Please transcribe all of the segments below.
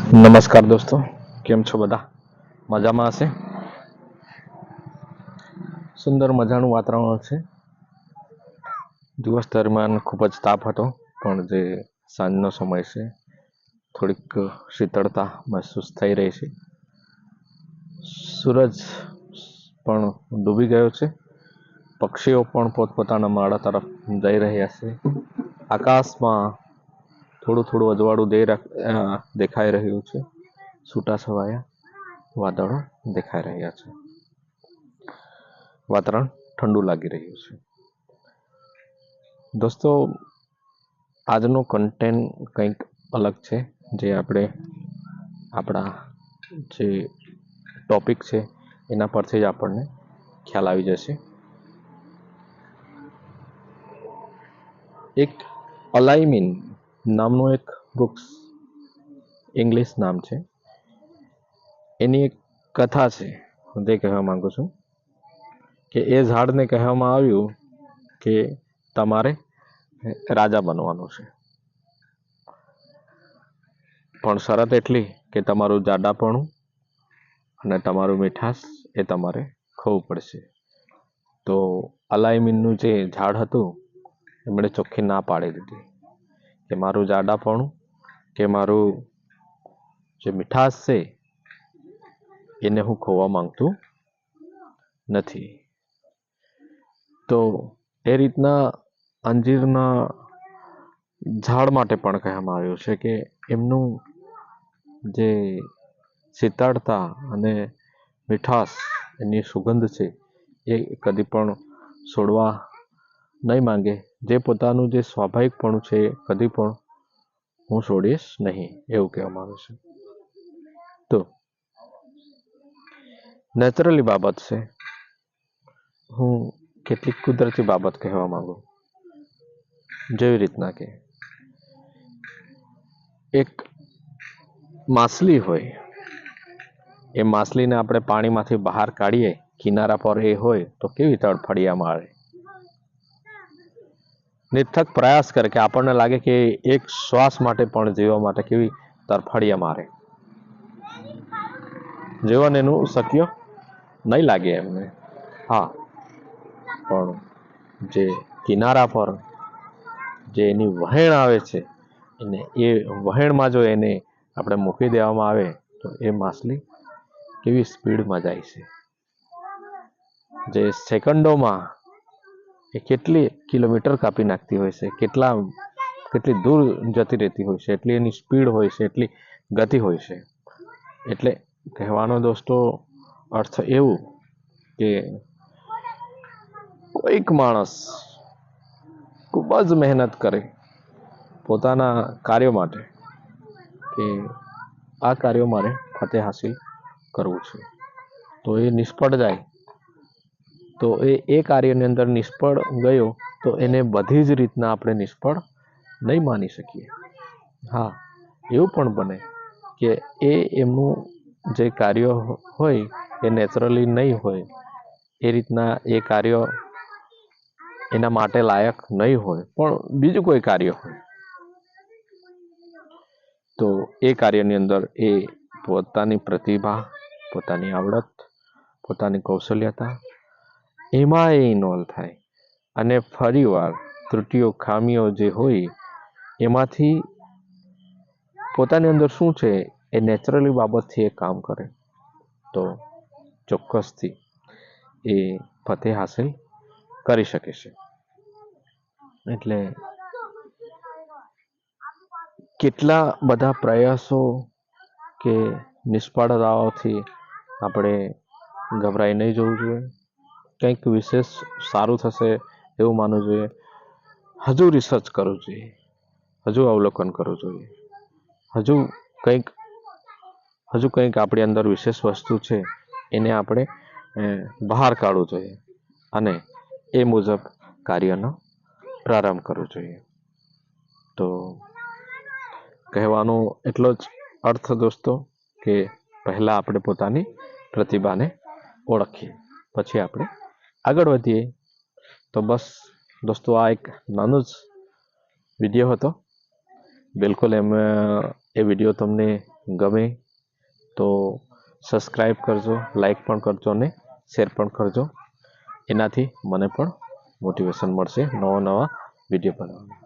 નમસ્કાર દોસ્તો, કેમ છો બધા? મજામાં હશે? સુંદર મજાનું વાતાવરણ છે. દિવસ દરમિયાન ખૂબ જ તાપ હતો, પણ જે સાંજનો સમય છે થોડીક શીતળતા મહેસૂસ થઈ રહી છે. સૂરજ પણ ડૂબી ગયો છે. પક્ષીઓ પણ પોતપોતાના માળા તરફ જઈ રહ્યા છે. આકાશમાં થોડું થોડું અજવાળું દેખાઈ રહ્યું છે. છૂટાછવાયા વાદળો દેખાઈ રહ્યા છે. વાતાવરણ ઠંડુ લાગી રહ્યું છે. દોસ્તો, આજનો કન્ટેન્ટ કંઈક અલગ છે, જે આપણા જે ટોપિક છે એના પરથી જ આપણને ખ્યાલ આવી જશે. એક અલાઇમિન નામનું એક વૃક્ષ, ઇંગ્લિશ નામ છે, એની એક કથા છે. હું તે કહેવા માંગુ છું કે એ ઝાડને કહેવામાં આવ્યું કે તમારે રાજા બનવાનું છે, પણ શરત એટલી કે તમારું જાડાપણું અને તમારું મીઠાશ એ તમારે ખોવું પડશે. તો અલાઇમિનનું જે ઝાડ હતું એમણે ચોખ્ખી ના પાડી દીધી કે મારું જાડાપણું કે મારું જે મીઠાશ છે એને હું ખોવા માંગતું નથી. તો એ રીતના અંજીરના ઝાડ માટે પણ કહેવામાં આવ્યું છે કે એમનું જે શીતળતા અને મીઠાશ, એની સુગંધ છે એ કદી પણ છોડવા નહીં માંગે. જે પોતાનું જે સ્વાભાવિકપણું છે એ કદી પણ હું છોડીશ નહીં, એવું કહેવામાં આવે છે. તો નેચરલી બાબત છે, હું કેટલીક કુદરતી બાબત કહેવા માંગુ. જેવી રીતના કે એક માછલી હોય, એ માછલીને આપણે પાણીમાંથી બહાર કાઢીએ, કિનારા પર એ હોય તો કેવી તડફડિયા મારે, નિરર્થક પ્રયાસ કરે કે આપણને લાગે કે એક શ્વાસ માટે પણ જીવવા માટે કેવી તરફડિયા મારે. જીવન એનું શક્ય નહીં લાગે એમને. હા, પણ જે કિનારા પર જે એની વહેણ આવે છે, એ વહેણમાં જો એને આપણે મૂકી દેવામાં આવે તો એ માછલી કેવી સ્પીડમાં જાય છે. જે સેકન્ડોમાં એ કેટલી કિલોમીટર કાપી નાખતી હોય છે, કેટલી દૂર જતી રહેતી હોય છે, એટલી એની સ્પીડ હોય છે, એટલી ગતિ હોય છે. એટલે કહેવાનો દોસ્તો અર્થ એવું કે કોઈક માણસ ખૂબ જ મહેનત કરે પોતાના કાર્યો માટે કે આ કાર્યો મારે ફતેહ હાસિલ કરવું છે, તો એ નિષ્ફળ જાય તો એ કાર્યની અંદર નિષ્ફળ ગયો તો એને બધી જ રીતના આપણે નિષ્ફળ નહીં માની શકીએ. હા, એવું પણ બને કે એમનું જે કાર્ય હોય એ નેચરલી નહીં હોય, એ રીતના એ કાર્ય એના માટે લાયક નહીં હોય, પણ બીજું કોઈ કાર્ય હોય તો એ કાર્યની અંદર એ પોતાની પ્રતિભા, પોતાની આવડત, પોતાની કૌશલ્યતા એમાં એ ઇન્વોલ્વ થાય અને ફરીવાર ત્રુટિઓ, ખામીઓ જે હોય એમાંથી પોતાની અંદર શું છે એ નેચરલી બાબતથી એ કામ કરે તો ચોક્કસથી એ ફતેહ હાસિલ કરી શકે છે. એટલે કેટલા બધા પ્રયાસો કે નિષ્ફળતાઓથી આપણે ગભરાઈ નહીં જવું જોઈએ. કંઈક વિશેષ સારું થશે એવું માનવું જોઈએ. હજુ રિસર્ચ કરવું જોઈએ, હજુ અવલોકન કરવું જોઈએ, હજુ કંઈક આપણી અંદર વિશેષ વસ્તુ છે એને આપણે બહાર કાઢવું જોઈએ અને એ મુજબ કાર્યનો પ્રારંભ કરવો જોઈએ. તો કહેવાનો એટલો જ અર્થ દોસ્તો કે પહેલા આપણે પોતાની પ્રતિભાને ઓળખીએ, પછી આપણે આગળ વધીએ. તો બસ દોસ્તો, આ એક નાનો જ વિડીયો હતો. બિલકુલ એ વિડીયો તમને ગમે તો સબસ્ક્રાઈબ કરજો, લાઈક પણ કરજો અને શેર પણ કરજો. એનાથી મને પણ મોટિવેશન મળશે નવા વિડીયો બનાવવાનું.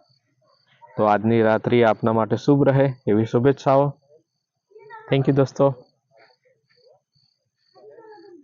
તો આજની રાત્રિ આપના માટે શુભ રહે એવી શુભેચ્છાઓ. થેન્ક યુ દોસ્તો.